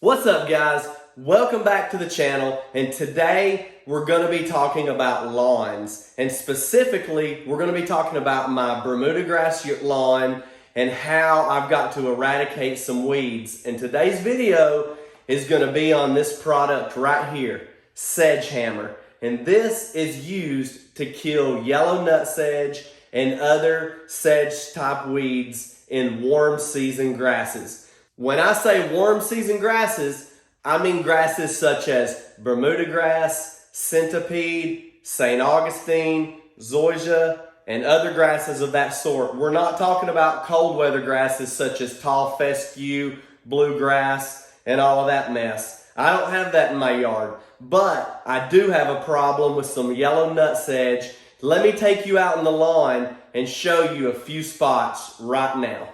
What's up, guys? Welcome back to the channel, and today we're going to be talking about lawns, and specifically we're going to be talking about my Bermuda grass lawn and how I've got to eradicate some weeds. And today's video is going to be on this product right here, Sedgehammer, and this is used to kill yellow nutsedge and other sedge type weeds in warm season grasses. When I say warm season grasses, I mean grasses such as Bermuda grass, centipede, St. Augustine, zoysia, and other grasses of that sort. We're not talking about cold weather grasses such as tall fescue, bluegrass, and all of that mess. I don't have that in my yard, but I do have a problem with some yellow nutsedge. Let me take you out on the lawn and show you a few spots right now.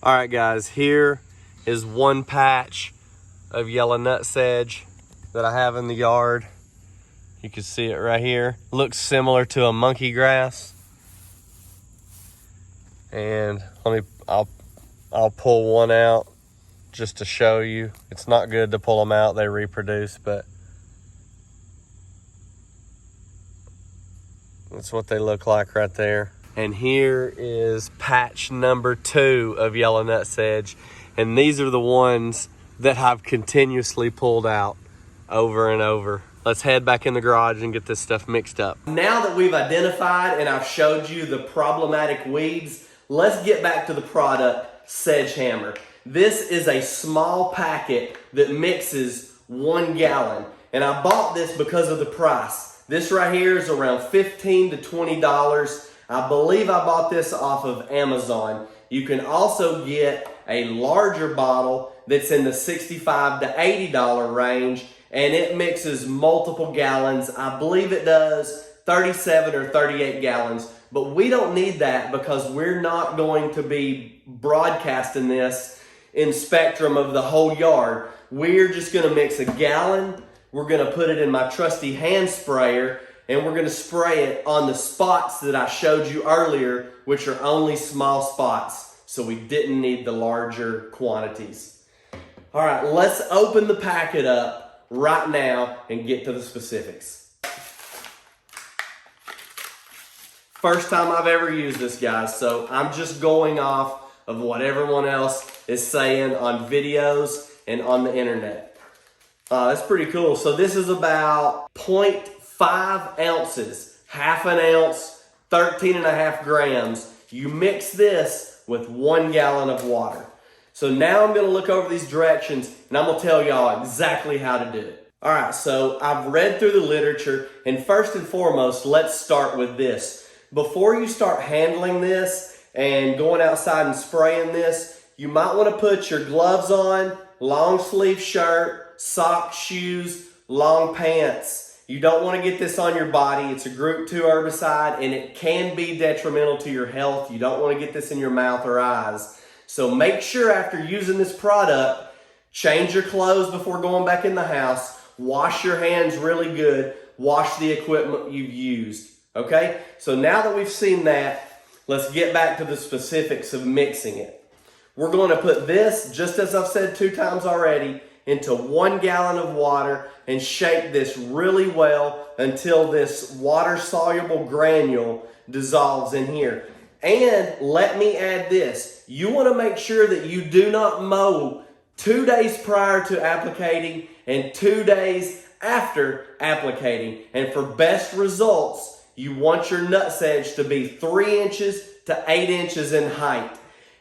All right, guys, here is one patch of yellow nutsedge that I have in the yard. You can see it right here. Looks similar to a monkey grass. And I'll pull one out just to show you. It's not good to pull them out, they reproduce, but that's what they look like right there. And here is patch number 2 of yellow nutsedge. And these are the ones that I've continuously pulled out over and over. Let's head back in the garage and get this stuff mixed up. Now that we've identified and I've showed you the problematic weeds, let's get back to the product, Sedgehammer. This is a small packet that mixes 1 gallon. And I bought this because of the price. This right here is around $15 to $20. I believe I bought this off of Amazon. You can also get a larger bottle that's in the $65 to $80 range, and it mixes multiple gallons. I believe it does 37 or 38 gallons, but we don't need that because we're not going to be broadcasting this in spectrum of the whole yard. We're just going to mix a gallon. We're going to put it in my trusty hand sprayer, and we're going to spray it on the spots that I showed you earlier, which are only small spots, so we didn't need the larger quantities. All right, let's open the packet up right now and get to the specifics. First time I've ever used this, guys, so I'm just going off of what everyone else is saying on videos and on the internet. That's pretty cool. So this is about 0.5 ounces, half an ounce, 13.5 grams. You mix this with 1 gallon of water. So now I'm going to look over these directions and I'm going to tell y'all exactly how to do it. All right, so I've read through the literature, and first and foremost, let's start with this. Before you start handling this and going outside and spraying this, you might want to put your gloves on, long sleeve shirt, socks, shoes, long pants. You don't want to get this on your body. It's a group 2 herbicide and it can be detrimental to your health. You don't want to get this in your mouth or eyes. So make sure after using this product, change your clothes before going back in the house. Wash your hands really good. Wash the equipment you've used. Okay? So now that we've seen that, let's get back to the specifics of mixing it. We're going to put this, just as I've said 2 times already, into 1 gallon of water and shake this really well until this water-soluble granule dissolves in here. And let me add this. You want to make sure that you do not mow 2 days prior to applicating and 2 days after applicating. And for best results, you want your nutsedge to be 3 inches to 8 inches in height.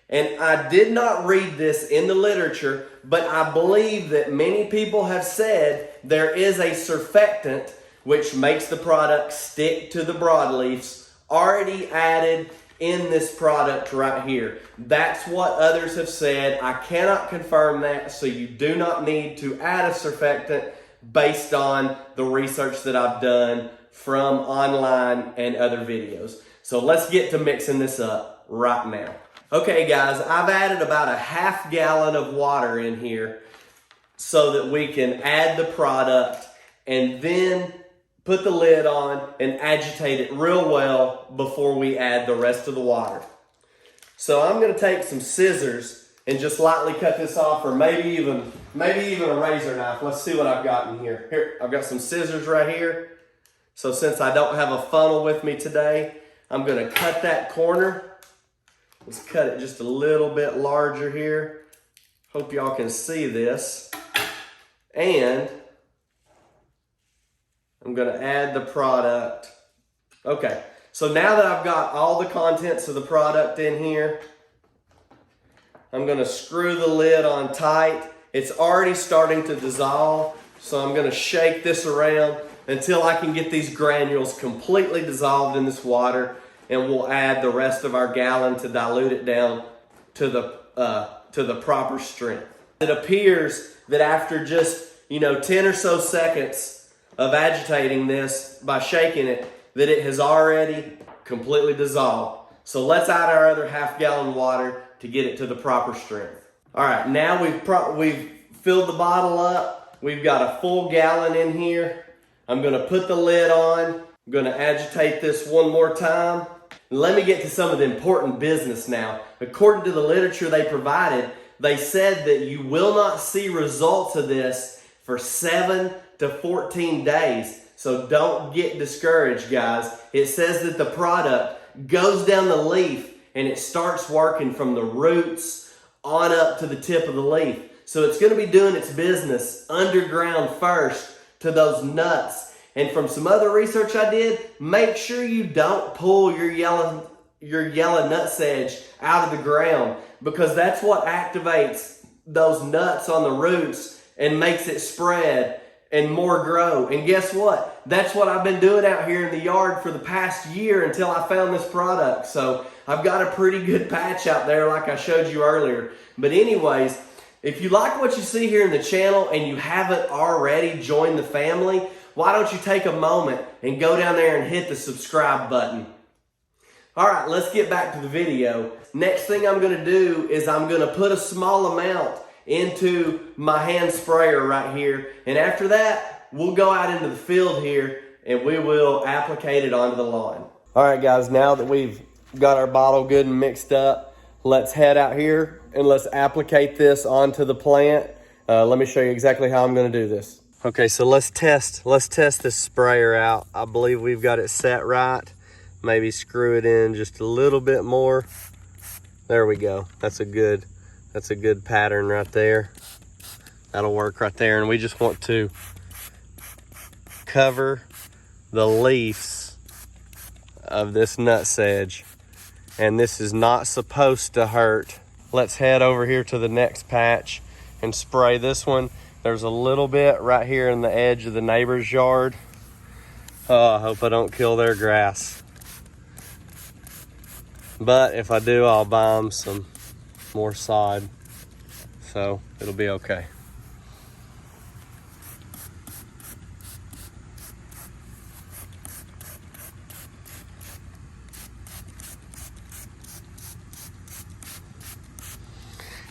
And I did not read this in the literature, but I believe that many people have said there is a surfactant which makes the product stick to the broadleafs already added in this product right here. That's what others have said. I cannot confirm that, so you do not need to add a surfactant based on the research that I've done from online and other videos. So let's get to mixing this up right now. Okay, guys, I've added about a half gallon of water in here so that we can add the product and then put the lid on and agitate it real well before we add the rest of the water. So I'm going to take some scissors and just lightly cut this off, or maybe even a razor knife. Let's see what I've got in here. Here, I've got some scissors right here. So since I don't have a funnel with me today, I'm gonna cut that corner. Let's cut it just a little bit larger here. Hope y'all can see this. And I'm gonna add the product. Okay, so now that I've got all the contents of the product in here, I'm gonna screw the lid on tight. It's already starting to dissolve, so I'm gonna shake this around until I can get these granules completely dissolved in this water, and we'll add the rest of our gallon to dilute it down to the proper strength. It appears that after just 10 or so seconds of agitating this by shaking it, that it has already completely dissolved. So let's add our other half-gallon water to get it to the proper strength. All right, now we've filled the bottle up. We've got a full gallon in here. I'm gonna put the lid on. I'm gonna agitate this one more time. Let me get to some of the important business now. According to the literature they provided, they said that you will not see results of this for 7 to 14 days. So don't get discouraged, guys. It says that the product goes down the leaf and it starts working from the roots on up to the tip of the leaf. So it's gonna be doing its business underground first to those nuts. And from some other research I did, make sure you don't pull your yellow nutsedge out of the ground, because that's what activates those nuts on the roots and makes it spread and more grow. And guess what? That's what I've been doing out here in the yard for the past year until I found this product. So I've got a pretty good patch out there like I showed you earlier. But anyways, if you like what you see here in the channel and you haven't already joined the family, why don't you take a moment and go down there and hit the subscribe button. All right, let's get back to the video. Next thing I'm gonna do is I'm gonna put a small amount into my hand sprayer right here. And after that, we'll go out into the field here and we will applicate it onto the lawn. All right, guys, now that we've got our bottle good and mixed up, let's head out here and let's applicate this onto the plant. Let me show you exactly how I'm gonna do this. Okay, so let's test this sprayer out. I believe we've got it set right. Maybe screw it in just a little bit more. There we go. That's a good pattern right there. That'll work right there. And we just want to cover the leaves of this nutsedge. And this is not supposed to hurt. Let's head over here to the next patch and spray this one. There's a little bit right here in the edge of the neighbor's yard. Oh, I hope I don't kill their grass. But if I do, I'll buy them some more sod. So it'll be okay.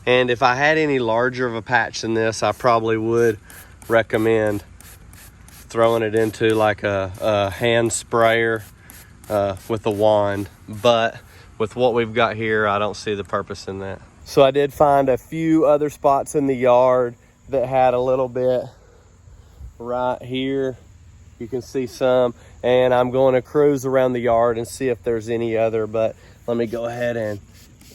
And if I had any larger of a patch than this, I probably would recommend throwing it into like a hand sprayer with a wand. But with what we've got here, I don't see the purpose in that. So I did find a few other spots in the yard that had a little bit right here. You can see some, and I'm going to cruise around the yard and see if there's any other, but let me go ahead and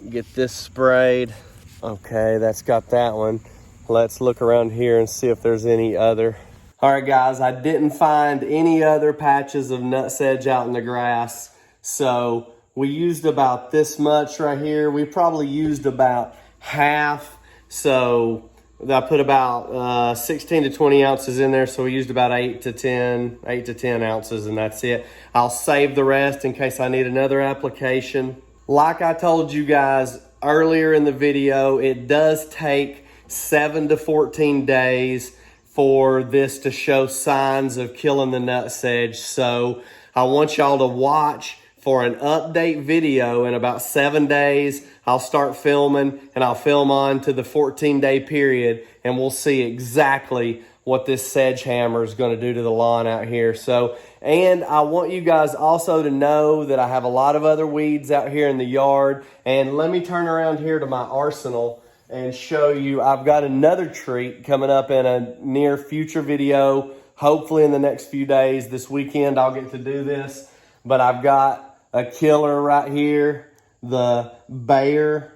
get this sprayed. Okay, that's got that one. Let's look around here and see if there's any other. All right, guys, I didn't find any other patches of nutsedge out in the grass. So we used about this much right here. We probably used about half. So I put about 16 to 20 ounces in there. So we used about 8 to 10 ounces, and that's it. I'll save the rest in case I need another application. Like I told you guys earlier in the video, it does take 7 to 14 days for this to show signs of killing the nutsedge. So I want y'all to watch for an update video. In about 7 days, I'll start filming, and I'll film on to the 14-day period, and we'll see exactly what this Sedgehammer is going to do to the lawn out here. So, and I want you guys also to know that I have a lot of other weeds out here in the yard. And let me turn around here to my arsenal and show you. I've got another treat coming up in a near future video. Hopefully in the next few days. This weekend I'll get to do this. But I've got a killer right here. The Bayer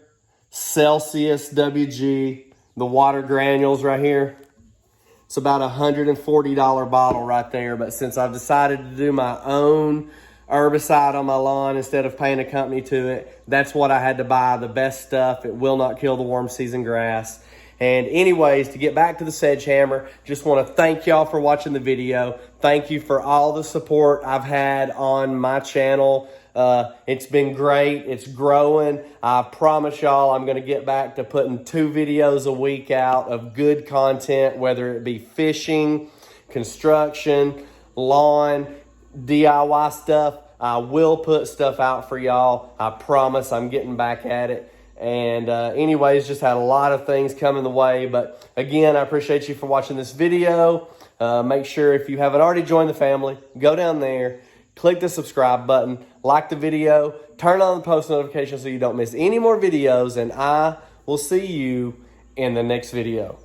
Celsius WG. The water granules right here. It's about $140 bottle right there. But since I've decided to do my own herbicide on my lawn instead of paying a company to it, that's what I had to buy. The best stuff. It will not kill the warm season grass. And anyways, to get back to the Sedgehammer, just want to thank y'all for watching the video. Thank you for all the support I've had on my channel. It's been great. It's growing. I promise y'all I'm going to get back to putting 2 videos a week out of good content, whether it be fishing, construction, lawn, DIY stuff. I will put stuff out for y'all. I promise. I'm getting back at it. And anyways, just had a lot of things coming the way. But again, I appreciate you for watching this video. Make sure if you haven't already joined the family, go down there, click the subscribe button, like the video, turn on the post notifications so you don't miss any more videos. And I will see you in the next video.